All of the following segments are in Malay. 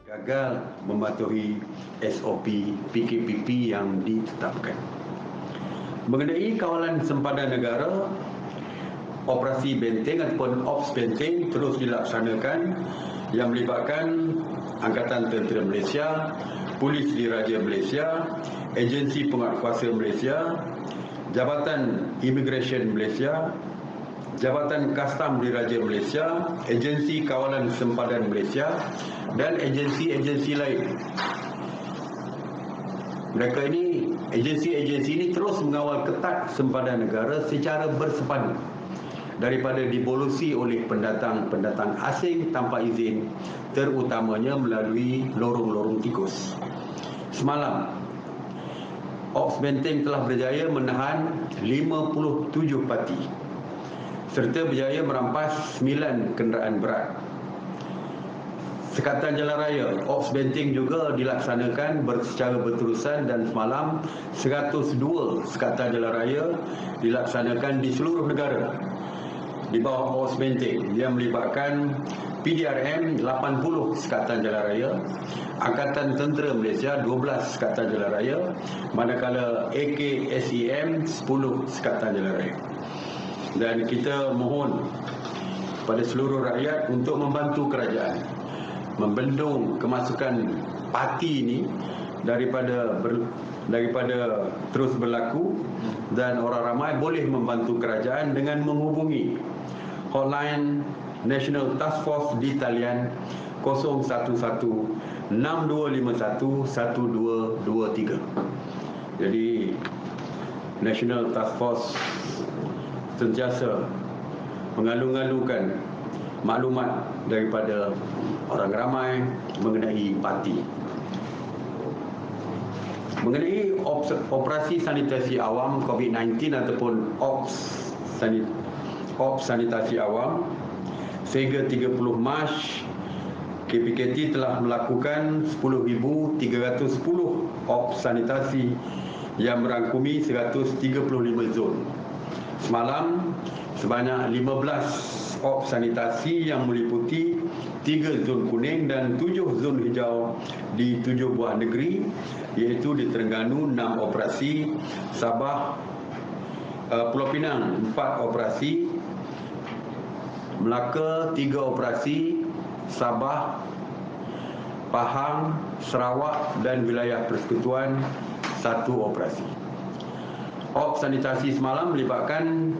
Gagal mematuhi SOP PKPP yang ditetapkan. Mengenai kawalan sempadan negara, operasi benteng ataupun Ops Benteng terus dilaksanakan yang melibatkan Angkatan Tentera Malaysia, Polis Diraja Malaysia, Agensi Penguatkuasa Malaysia, Jabatan Immigration Malaysia, Jabatan Kastam Diraja Malaysia, Agensi Kawalan Sempadan Malaysia dan agensi-agensi lain. Mereka ini, agensi-agensi ini terus mengawal ketat sempadan negara secara bersepadu daripada dibolusi oleh pendatang-pendatang asing tanpa izin, terutamanya melalui lorong-lorong tikus. Semalam, Ops Benteng telah berjaya menahan 57 parti serta berjaya merampas 9 kenderaan berat. Sekatan Jalan Raya, Ops Benteng juga dilaksanakan secara berterusan dan semalam 102 sekatan jalan raya dilaksanakan di seluruh negara di bawah Ops Benteng yang melibatkan PDRM 80 sekatan jalan raya, Angkatan Tentera Malaysia 12 sekatan jalan raya, manakala AKSEM 10 sekatan jalan raya. Dan kita mohon kepada seluruh rakyat untuk membantu kerajaan membendung kemasukan parti ini daripada terus berlaku, dan orang ramai boleh membantu kerajaan dengan menghubungi hotline National Task Force di talian 011-6251-1223. Jadi National Task Force sentiasa mengalu-alukan maklumat daripada orang ramai mengenai parti. Mengenai operasi sanitasi awam COVID-19 ataupun Ops sanitasi awam, sehingga 30 Mac KPKT telah melakukan 10,310 Ops sanitasi yang merangkumi 135 zon. Semalam sebanyak 15 Ops sanitasi yang meliputi 3 zon kuning dan 7 zon hijau di 7 buah negeri, iaitu di Terengganu 6 operasi, Sabah, Pulau Pinang 4 operasi, Melaka 3 operasi, Sabah, Pahang, Sarawak dan wilayah Persekutuan 1 operasi. Ops sanitasi semalam melibatkan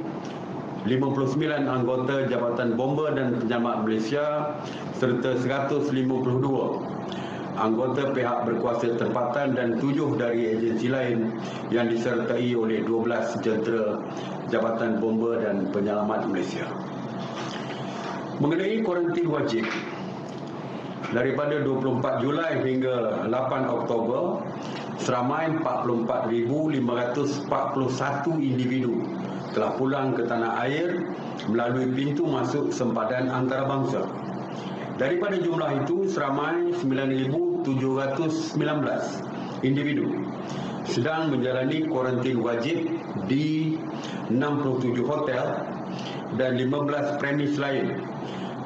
59 anggota Jabatan Bomba dan Penyelamat Malaysia serta 152 anggota pihak berkuasa tempatan dan 7 dari agensi lain yang disertai oleh 12 jentera Jabatan Bomba dan Penyelamat Malaysia. Mengenai kuarantin wajib, daripada 24 Julai hingga 8 Oktober, seramai 44,541 individu telah pulang ke tanah air melalui pintu masuk sempadan antarabangsa. Daripada jumlah itu, seramai 9,719 individu sedang menjalani kuarantin wajib di 67 hotel dan 15 premis lain,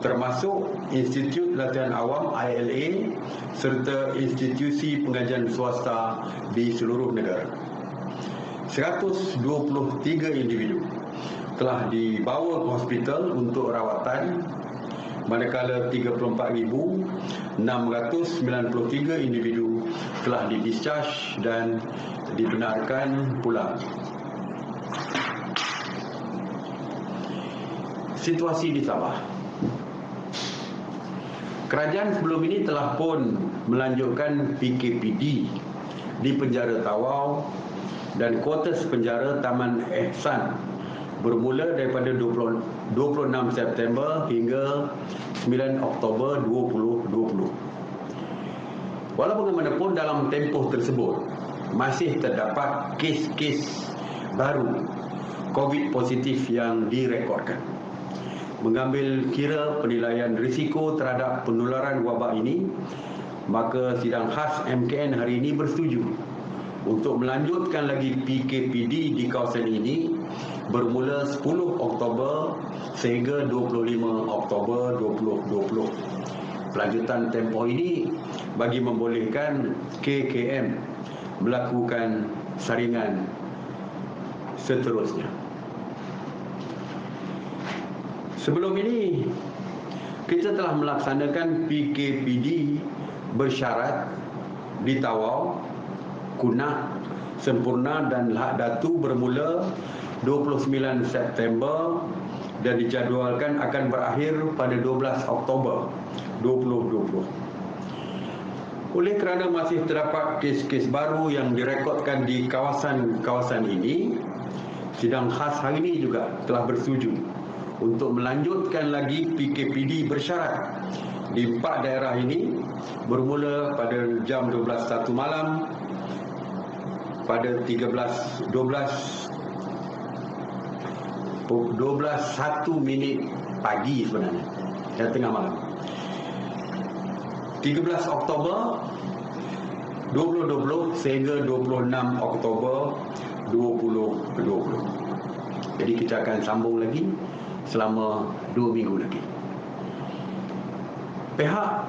termasuk Institut Latihan Awam ILA serta institusi pengajian swasta di seluruh negara. 123 individu telah dibawa ke hospital untuk rawatan, manakala 34,693 individu telah di-discharge dan dibenarkan pulang. Situasi di Sabah. Kerajaan sebelum ini telah pun melanjutkan PKPD di penjara Tawau dan kuartus penjara Taman Ehsan bermula daripada 26 September hingga 9 Oktober 2020. Walau bagaimanapun dalam tempoh tersebut masih terdapat kes-kes baru COVID positif yang direkodkan. Mengambil kira penilaian risiko terhadap penularan wabak ini, maka Sidang Khas MKN hari ini bersetuju untuk melanjutkan lagi PKPD di kawasan ini bermula 10 Oktober sehingga 25 Oktober 2020. Pelanjutan tempoh ini bagi membolehkan KKM melakukan saringan seterusnya. Sebelum ini, kita telah melaksanakan PKPD bersyarat di Tawau, Kunak, Sempurna dan Lahad Datu bermula 29 September dan dijadualkan akan berakhir pada 12 Oktober 2020. Oleh kerana masih terdapat kes-kes baru yang direkodkan di kawasan-kawasan ini, sidang khas hari ini juga telah bersetuju untuk melanjutkan lagi PKPD bersyarat di 4 daerah ini bermula pada jam 12.01 malam pada 12.01 pagi sebenarnya dan tengah malam. 13 Oktober 2020 sehingga 26 Oktober 2020. Jadi kita akan sambung lagi selama 2 minggu lagi. Pihak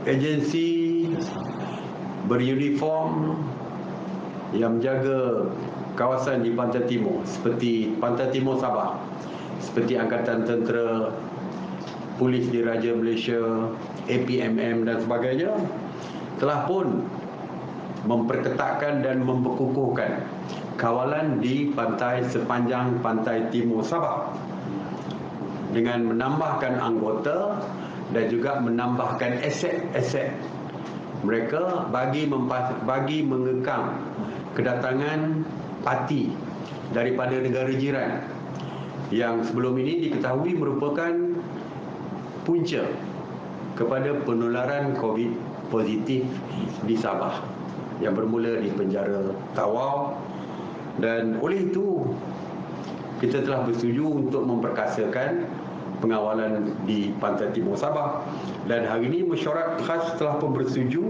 agensi beruniform yang menjaga kawasan di Pantai Timur seperti Pantai Timur Sabah, seperti Angkatan Tentera, Polis Diraja Malaysia, APMM dan sebagainya, telah pun memperketatkan dan memperkukuhkan kawalan di pantai sepanjang Pantai Timur Sabah dengan menambahkan anggota dan juga menambahkan aset-aset mereka bagi mengekang kedatangan parti daripada negara jiran yang sebelum ini diketahui merupakan punca kepada penularan COVID positif di Sabah yang bermula di penjara Tawau. Dan oleh itu kita telah bersetuju untuk memperkasakan pengawalan di Pantai Timur Sabah, dan hari ini mesyuarat khas telah pun bersetuju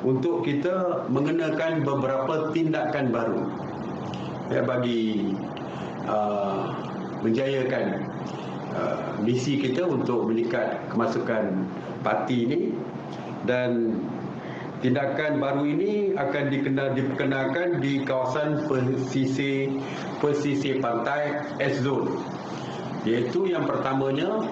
untuk kita mengenakan beberapa tindakan baru bagi menjayakan misi kita untuk meningkat kemasukan parti ini. Dan tindakan baru ini akan diperkenalkan di kawasan pesisir pantai S-Zone, iaitu yang pertamanya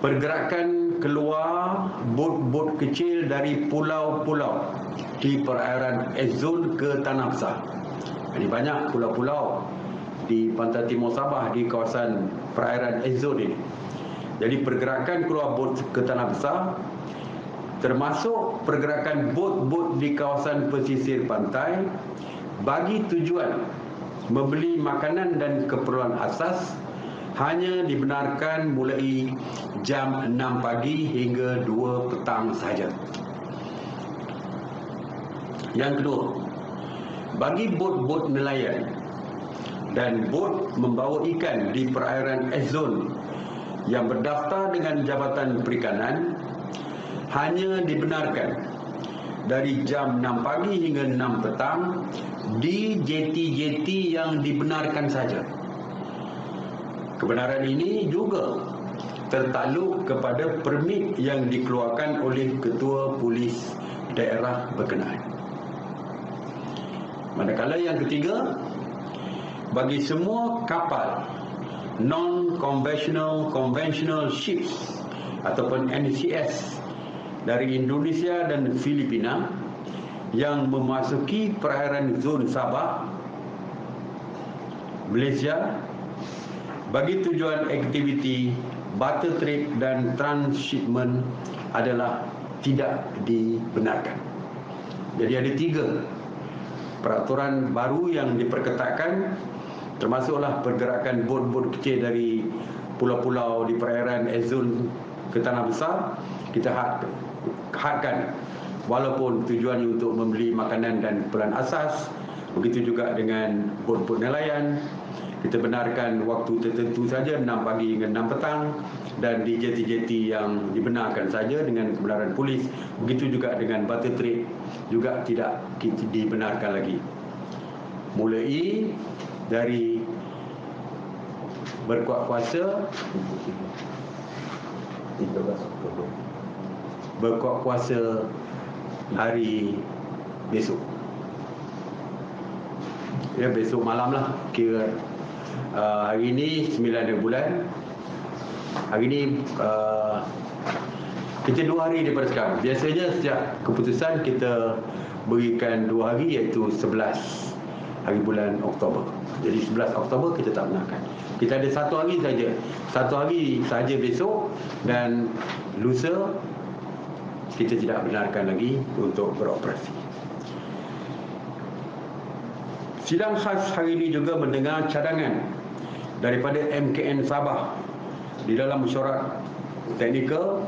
pergerakan keluar bot-bot kecil dari pulau-pulau di perairan S-Zone ke Tanah Besar. Jadi banyak pulau-pulau di Pantai Timur Sabah di kawasan perairan S-Zone ini. Jadi pergerakan keluar bot ke Tanah Besar, termasuk pergerakan bot-bot di kawasan pesisir pantai bagi tujuan membeli makanan dan keperluan asas, hanya dibenarkan mulai jam 6 pagi hingga 2 petang sahaja. Yang kedua, bagi bot-bot nelayan dan bot membawa ikan di perairan S-Zone yang berdaftar dengan Jabatan Perikanan, hanya dibenarkan dari jam 6 pagi hingga 6 petang di jeti-jeti yang dibenarkan saja. Kebenaran ini juga tertakluk kepada permit yang dikeluarkan oleh Ketua Polis Daerah berkenaan. Manakala yang ketiga, bagi semua kapal non-conventional ships ataupun NCS dari Indonesia dan Filipina yang memasuki perairan zon Sabah, Malaysia bagi tujuan aktiviti barter trade dan transshipment adalah tidak dibenarkan. Jadi ada 3 peraturan baru yang diperketatkan, termasuklah pergerakan bot-bot kecil dari pulau-pulau di perairan S-Zone ke Tanah Besar kita hadkan, walaupun tujuannya untuk membeli makanan dan keperluan asas. Begitu juga dengan bot-bot nelayan Kita benarkan waktu tertentu saja, 6 pagi hingga 6 petang, dan di jeti-jeti yang dibenarkan saja dengan kebenaran polis. Begitu juga dengan butter trade juga tidak dibenarkan lagi. Mulai dari berkuat kuasa hari besok. Ya, besok malam lah, kira hari ini 9 bulan. Hari ini kita 2 hari daripada sekarang. Biasanya sejak keputusan kita berikan 2 hari, iaitu 11 hari bulan Oktober. Jadi 11 Oktober kita tak benarkan. Kita ada 1 hari saja. 1 hari saja besok, dan lusa kita tidak benarkan lagi untuk beroperasi. Sidang khas hari ini juga mendengar cadangan daripada MKN Sabah di dalam mesyuarat teknikal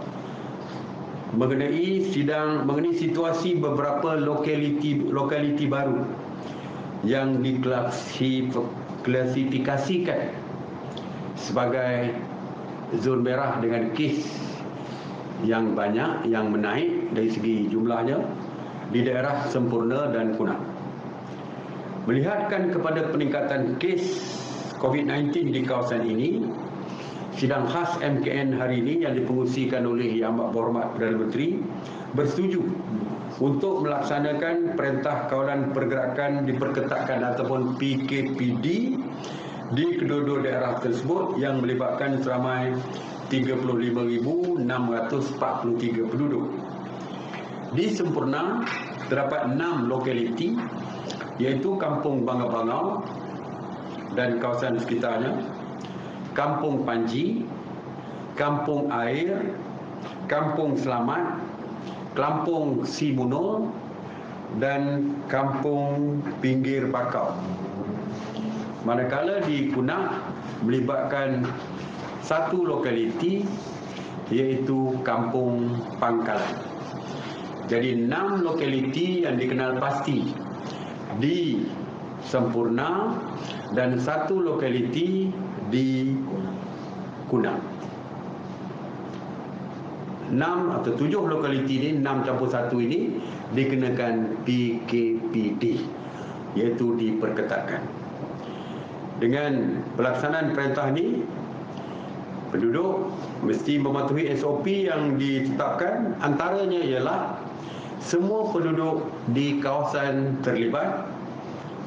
mengenai situasi beberapa lokaliti baru yang diklasifikasikan sebagai zon merah dengan kes yang banyak, yang menaik dari segi jumlahnya di daerah Sempurna dan Kunang. Melihatkan kepada peningkatan kes COVID-19 di kawasan ini, sidang khas MKN hari ini yang dipengerusikan oleh Yang Amat Berhormat Perdana Menteri bersetuju untuk melaksanakan Perintah Kawalan Pergerakan Diperketatkan ataupun PKPD di kedua-dua daerah tersebut yang melibatkan seramai 35,643 penduduk. Di Sempurna terdapat 6 lokaliti, iaitu Kampung Bangau-Bangau dan kawasan sekitarnya, Kampung Panji, Kampung Air, Kampung Selamat, Kampung Simuno, dan Kampung Pinggir Bakau. Manakala di Kunang melibatkan 1 lokaliti, iaitu Kampung Pangkalan. Jadi 6 lokaliti yang dikenal pasti di Sempurna dan 1 lokaliti di Kunang. 6 atau 7 lokaliti ini, 6 campur 1 ini dikenakan PKPD, iaitu diperketatkan. Dengan pelaksanaan perintah ini, penduduk mesti mematuhi SOP yang ditetapkan. Antaranya ialah semua penduduk di kawasan terlibat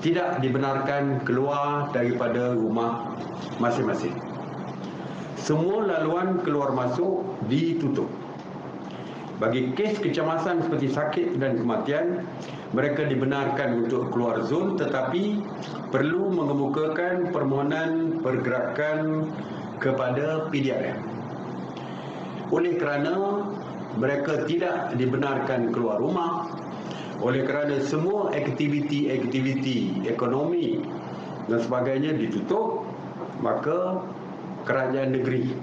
tidak dibenarkan keluar daripada rumah masing-masing. Semua laluan keluar masuk ditutup. Bagi kes kecemasan seperti sakit dan kematian, mereka dibenarkan untuk keluar zon, tetapi perlu mengemukakan permohonan pergerakan kepada PDRM. Oleh kerana mereka tidak dibenarkan keluar rumah, oleh kerana semua aktiviti ekonomi dan sebagainya ditutup, maka kerajaan negeri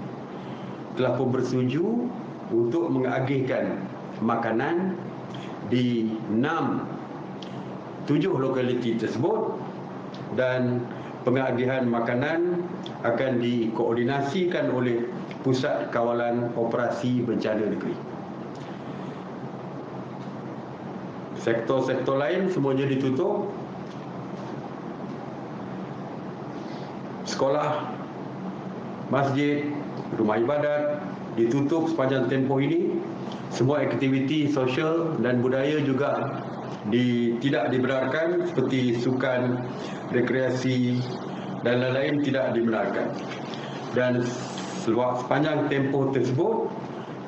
telah pun bersetuju untuk mengagihkan makanan di 7 lokaliti tersebut, dan pengagihan makanan akan dikoordinasikan oleh Pusat Kawalan Operasi Bencana Negeri. Sektor-sektor lain semuanya ditutup. Sekolah, masjid, rumah ibadat ditutup sepanjang tempoh ini. Semua aktiviti sosial dan budaya juga tidak dibenarkan, seperti sukan, rekreasi dan lain-lain tidak dibenarkan. Dan sepanjang tempoh tersebut,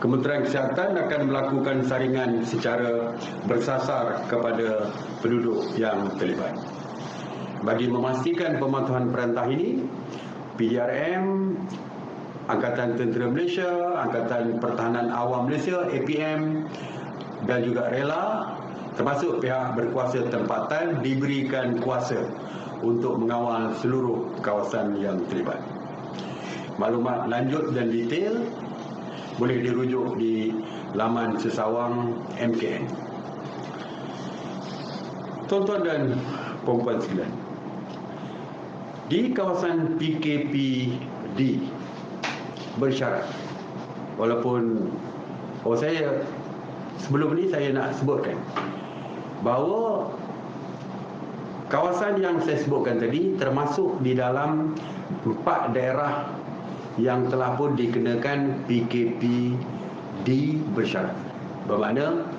Kementerian Kesihatan akan melakukan saringan secara bersasar kepada penduduk yang terlibat. Bagi memastikan pematuhan perintah ini, PDRM, Angkatan Tentera Malaysia, Angkatan Pertahanan Awam Malaysia, APM, dan juga RELA, termasuk pihak berkuasa tempatan, diberikan kuasa untuk mengawal seluruh kawasan yang terlibat. Maklumat lanjut dan detail boleh dirujuk di laman sesawang MKN. Tuan-tuan dan puan-puan sekalian, Di kawasan PKPD bersyarat, walaupun saya sebelum ni saya nak sebutkan bahawa kawasan yang saya sebutkan tadi termasuk di dalam 4 daerah yang telah pun dikenakan PKPD bersyarat. Bermakna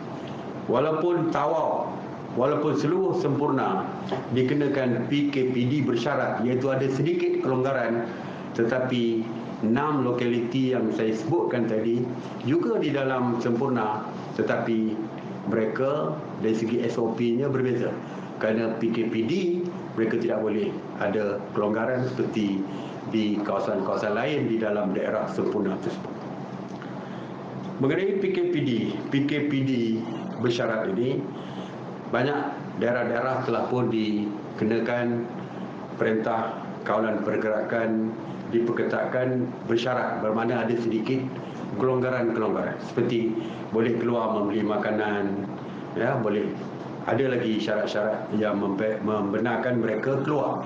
walaupun Tawau, walaupun seluruh Sempurna dikenakan PKPD bersyarat, iaitu ada sedikit kelonggaran, tetapi 6 lokaliti yang saya sebutkan tadi juga di dalam Sempurna, tetapi mereka dari segi SOP-nya berbeza. Kerana PKPD mereka tidak boleh ada kelonggaran seperti di kawasan-kawasan lain di dalam daerah Sempurna tersebut. Mengenai PKPD bersyarat ini, banyak daerah-daerah telah pun dikenakan perintah kawalan pergerakan diperketatkan bersyarat, bermakna ada sedikit kelonggaran-kelonggaran seperti boleh keluar membeli makanan, ya, boleh ada lagi syarat-syarat yang membenarkan mereka keluar.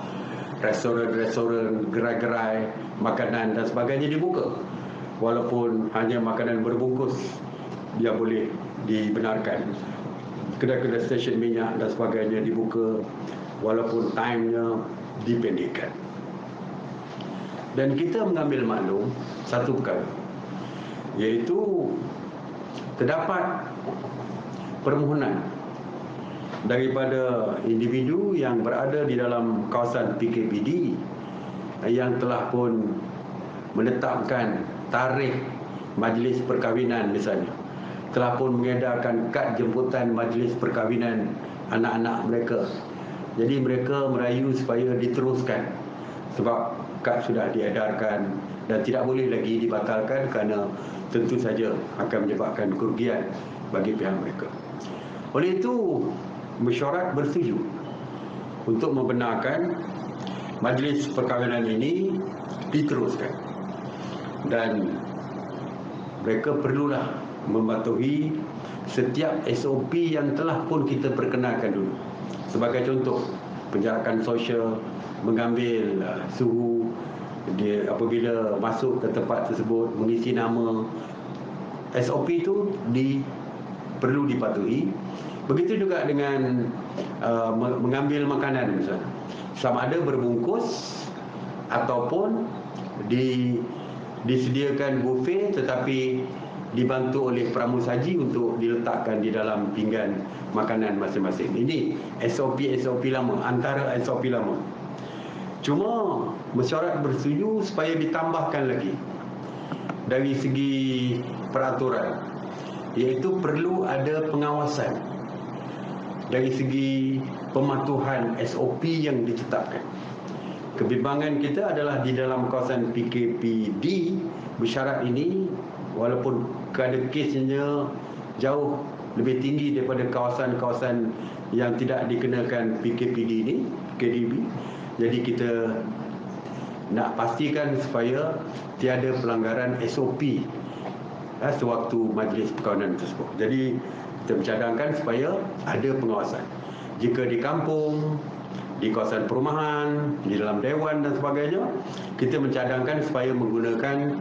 Restoran-restoran, gerai-gerai makanan dan sebagainya dibuka, walaupun hanya makanan berbungkus yang boleh dibenarkan. Kedai-kedai stesen minyak dan sebagainya dibuka, walaupun timenya dipendekkan. Dan kita mengambil maklum satu perkara, iaitu terdapat permohonan daripada individu yang berada di dalam kawasan PKPD yang telah pun menetapkan tarikh majlis perkahwinan, misalnya telah pun mengedarkan kad jemputan majlis perkahwinan anak-anak mereka. Jadi mereka merayu supaya diteruskan sebab kad sudah diedarkan dan tidak boleh lagi dibatalkan kerana tentu saja akan menyebabkan kerugian bagi pihak mereka. Oleh itu, mesyuarat bersetuju untuk membenarkan majlis perkahwinan ini diteruskan, dan mereka perlulah mematuhi setiap SOP yang telah pun kita perkenalkan dulu. Sebagai contoh, penjarakan sosial, mengambil suhu dia apabila masuk ke tempat tersebut, mengisi nama, SOP itu perlu dipatuhi. Begitu juga dengan mengambil makanan, misalnya sama ada berbungkus ataupun disediakan buffet tetapi dibantu oleh pramusaji untuk diletakkan di dalam pinggan makanan masing-masing. Ini SOP lama, antara SOP lama. Cuma mesyuarat bersetuju supaya ditambahkan lagi dari segi peraturan, iaitu perlu ada pengawasan dari segi pematuhan SOP yang ditetapkan. Kebimbangan kita adalah di dalam kawasan PKPD bersyarat ini, walaupun kadar kesnya jauh lebih tinggi daripada kawasan-kawasan yang tidak dikenakan PKPD ini, KDB. Jadi kita nak pastikan supaya tiada pelanggaran SOP sewaktu majlis perkahwinan tersebut. Jadi kita mencadangkan supaya ada pengawasan. Jika di kampung, di kawasan perumahan, di dalam dewan dan sebagainya, kita mencadangkan supaya menggunakan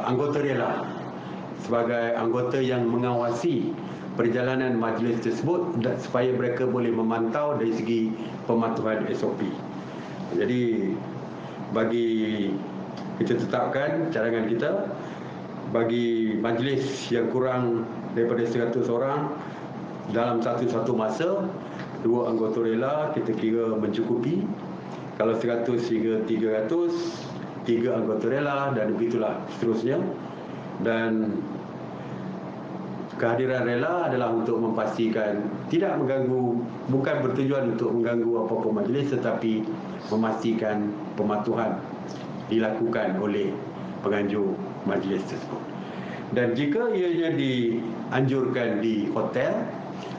anggota rela sebagai anggota yang mengawasi perjalanan majlis tersebut supaya mereka boleh memantau dari segi pematuhan SOP. Jadi bagi kita tetapkan cadangan kita, bagi majlis yang kurang daripada 100 orang dalam satu masa, 2 anggota rela kita kira mencukupi. Kalau 100 hingga 300, 3 anggota rela, dan begitulah seterusnya. Dan kehadiran rela adalah untuk memastikan tidak mengganggu, bukan bertujuan untuk mengganggu apa-apa majlis, tetapi memastikan pematuhan dilakukan oleh penganjur majlis tersebut. Dan jika ianya dianjurkan di hotel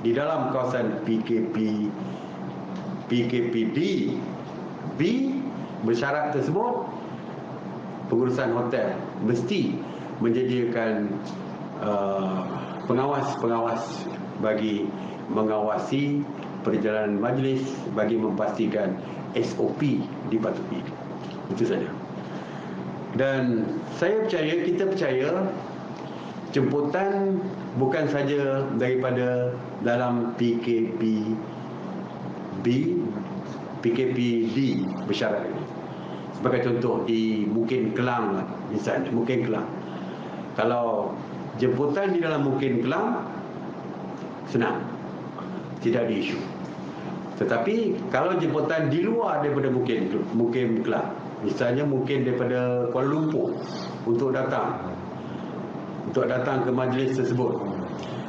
di dalam kawasan PKPD B bersyarat tersebut, pengurusan hotel mesti menyediakan pengawas-pengawas bagi mengawasi perjalanan majlis bagi memastikan SOP dipatuhi. Itu saja. Dan kita percaya jemputan bukan saja daripada dalam PKPD bersyarat ini. Sebagai contoh di Mukim Kelang misalnya, Mukim Kelang. Kalau jemputan di dalam Mukim Kelang senang, tidak ada isu. Tetapi kalau jemputan di luar daripada Mukim Kelang, misalnya mungkin daripada Kuala Lumpur untuk datang ke majlis tersebut,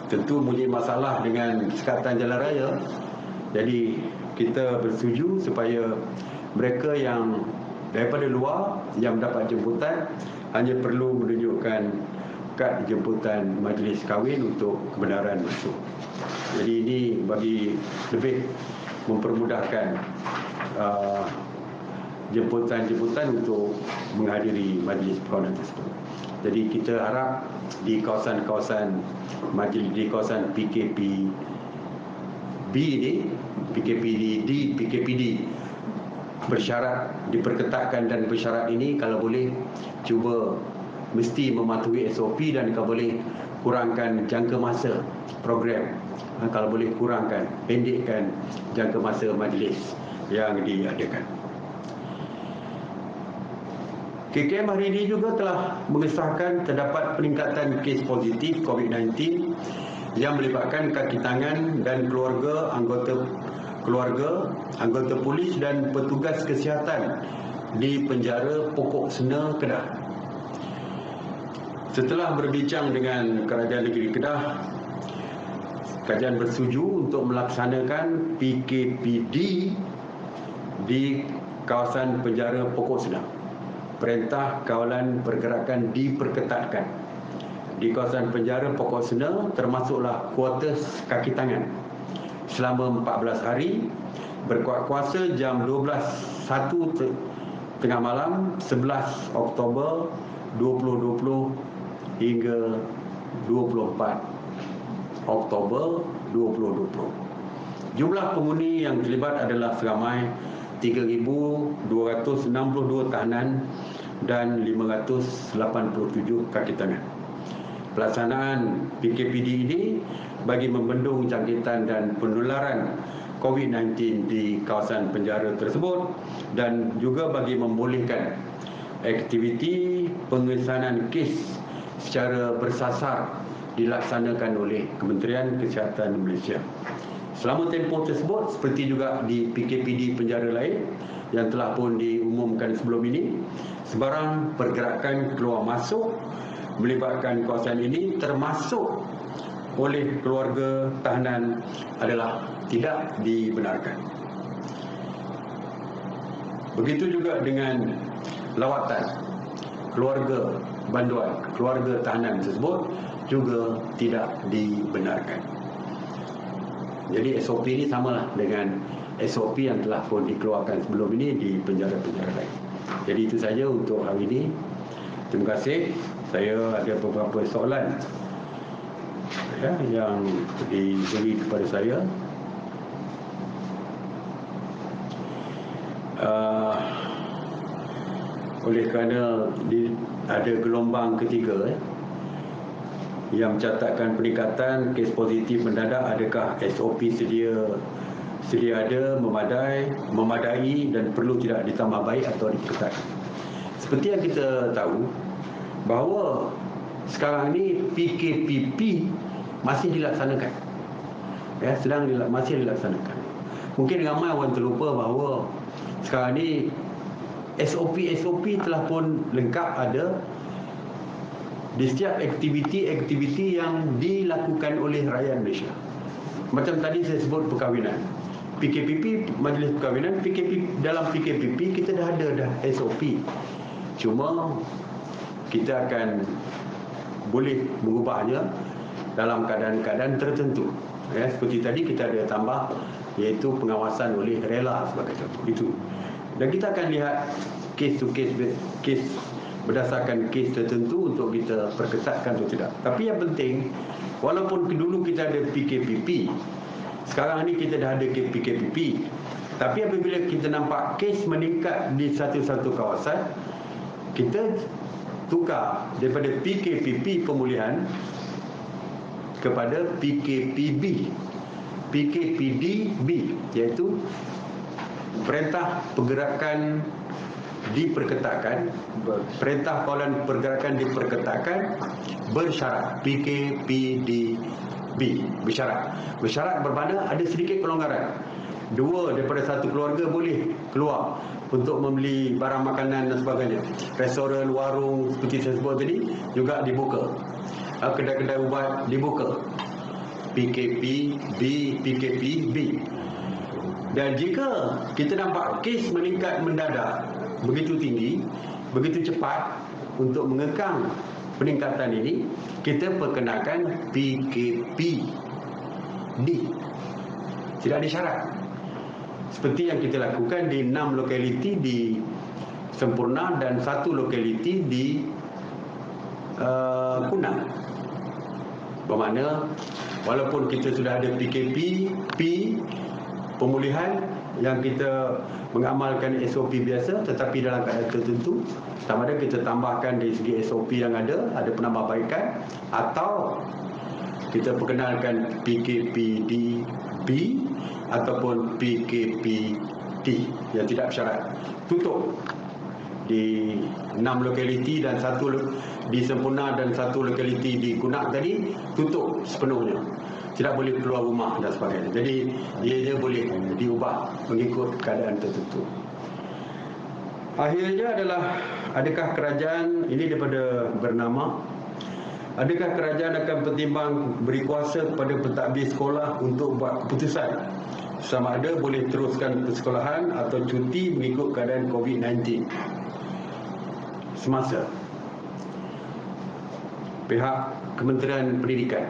tentu mempunyai masalah dengan Sekatan Jalan Raya. Jadi kita bersetuju supaya mereka yang daripada luar yang mendapat jemputan hanya perlu menunjukkan kad jemputan majlis kahwin untuk kebenaran masuk. Jadi ini bagi lebih mempermudahkan jemputan-jemputan untuk menghadiri majlis perkahwinan tersebut. Jadi kita harap di kawasan-kawasan majlis, di kawasan PKPD bersyarat, diperketatkan dan bersyarat ini kalau boleh cuba mesti mematuhi SOP, dan kalau boleh kurangkan jangka masa program, kalau boleh kurangkan, pendekkan jangka masa majlis yang diadakan. KKM hari ini juga telah mengesahkan terdapat peningkatan kes positif COVID-19 yang melibatkan kaki tangan dan anggota polis dan petugas kesihatan di penjara Pokok Sena, Kedah. Setelah berbincang dengan Kerajaan Negeri Kedah, kerajaan bersetuju untuk melaksanakan PKPD di kawasan penjara Pokok Sena. Perintah kawalan pergerakan diperketatkan di kawasan penjara Pokok Sena, termasuklah kuartus kaki tangan selama 14 hari berkuat kuasa jam 12.01 tengah malam 11 Oktober 2020 hingga 24 Oktober 2020. Jumlah penghuni yang terlibat adalah seramai 3,262 tahanan dan 587 kaki tangan. Pelaksanaan PKPD ini bagi membendung jangkitan dan penularan COVID-19 di kawasan penjara tersebut, dan juga bagi membolehkan aktiviti pengesanan kes secara bersasar dilaksanakan oleh Kementerian Kesihatan Malaysia. Selama tempoh tersebut, seperti juga di PKPD penjara lain yang telah pun diumumkan sebelum ini, sebarang pergerakan keluar masuk melibatkan kawasan ini termasuk oleh keluarga tahanan adalah tidak dibenarkan. Begitu juga dengan lawatan keluarga banduan, keluarga tahanan tersebut juga tidak dibenarkan. Jadi SOP ini samalah dengan SOP yang telah pun dikeluarkan sebelum ini di penjara-penjara lain. Jadi itu saja untuk hari ini. Terima kasih. Saya ada beberapa soalan yang diberi kepada saya. Oleh kerana ada gelombang ketiga yang mencatatkan peningkatan kes positif mendadak, adakah SOP sedia ada, memadai dan perlu tidak ditambah baik atau diperketatkan? Seperti yang kita tahu bahawa sekarang ini PKPP masih dilaksanakan, masih dilaksanakan. Mungkin ramai orang terlupa bahawa sekarang ini SOP telah pun lengkap ada di setiap aktiviti yang dilakukan oleh rakyat Malaysia. Macam tadi saya sebut perkahwinan, PKPP, majlis perkahwinan, dalam PKPP kita dah ada SOP. Cuma kita akan boleh mengubahnya dalam keadaan-keadaan tertentu. Seperti tadi kita ada tambah, iaitu pengawasan oleh rela sebagai contoh itu. Dan kita akan lihat kes berdasarkan kes tertentu untuk kita perketatkan atau tidak. Tapi yang penting, walaupun dulu kita ada PKPP, Sekarang ni kita dah ada PKPP. Tapi apabila kita nampak kes meningkat di satu-satu kawasan, kita tukar daripada PKPP pemulihan kepada PKPB. PKPDB, iaitu Perintah Pergerakan Diperketatkan, Perintah Kawalan Pergerakan Diperketatkan bersyarat. PKPDB bersyarat. Bersyarat bermakna ada sedikit pelonggaran. 2 daripada satu keluarga boleh keluar untuk membeli barang makanan dan sebagainya. Restoran, warung seperti saya sebut tadi juga dibuka. Kedai-kedai ubat dibuka. PKPB. Dan jika kita nampak kes meningkat mendadak begitu tinggi, begitu cepat, untuk mengekang peningkatan ini, kita perkenalkan PKPD. Tidak ada syarat. Seperti yang kita lakukan di 6 lokaliti di Sempurna dan 1 lokaliti di Kunang. Bermakna walaupun kita sudah ada PKP pemulihan yang kita mengamalkan SOP biasa, tetapi dalam keadaan tertentu, sama ada kita tambahkan dari segi SOP yang ada penambahbaikan, atau kita perkenalkan PKPDB ataupun PKPD yang tidak bersyarat. Tutup di 6 lokaliti dan 1 di Sempurna dan 1 lokaliti di Kunak tadi, tutup sepenuhnya. Tidak boleh keluar rumah dan sebagainya. Jadi ia boleh diubah mengikut keadaan tertentu. Akhirnya adalah, adakah kerajaan ini daripada bernama, adakah kerajaan akan pertimbang beri kuasa kepada pentadbir sekolah untuk buat keputusan sama ada boleh teruskan persekolahan atau cuti mengikut keadaan COVID-19 semasa. Pihak Kementerian Pendidikan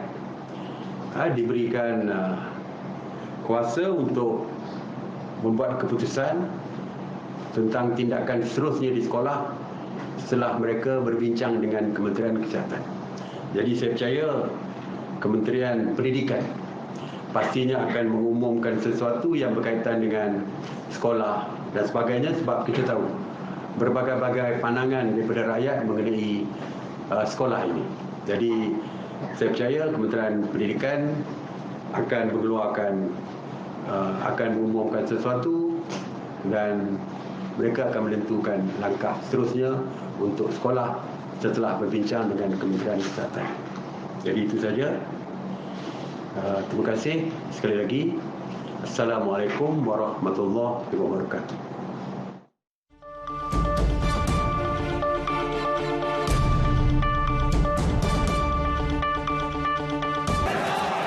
diberikan kuasa untuk membuat keputusan tentang tindakan seterusnya di sekolah setelah mereka berbincang dengan Kementerian Kesihatan. Jadi saya percaya Kementerian Pendidikan pastinya akan mengumumkan sesuatu yang berkaitan dengan sekolah dan sebagainya, sebab kita tahu berbagai-bagai pandangan daripada rakyat mengenai sekolah ini. Jadi saya percaya Kementerian Pendidikan akan mengeluarkan, akan mengumumkan sesuatu dan mereka akan menentukan langkah seterusnya untuk sekolah setelah berbincang dengan Kementerian Kesihatan. Jadi itu saja. Terima kasih sekali lagi. Assalamualaikum warahmatullahi wabarakatuh.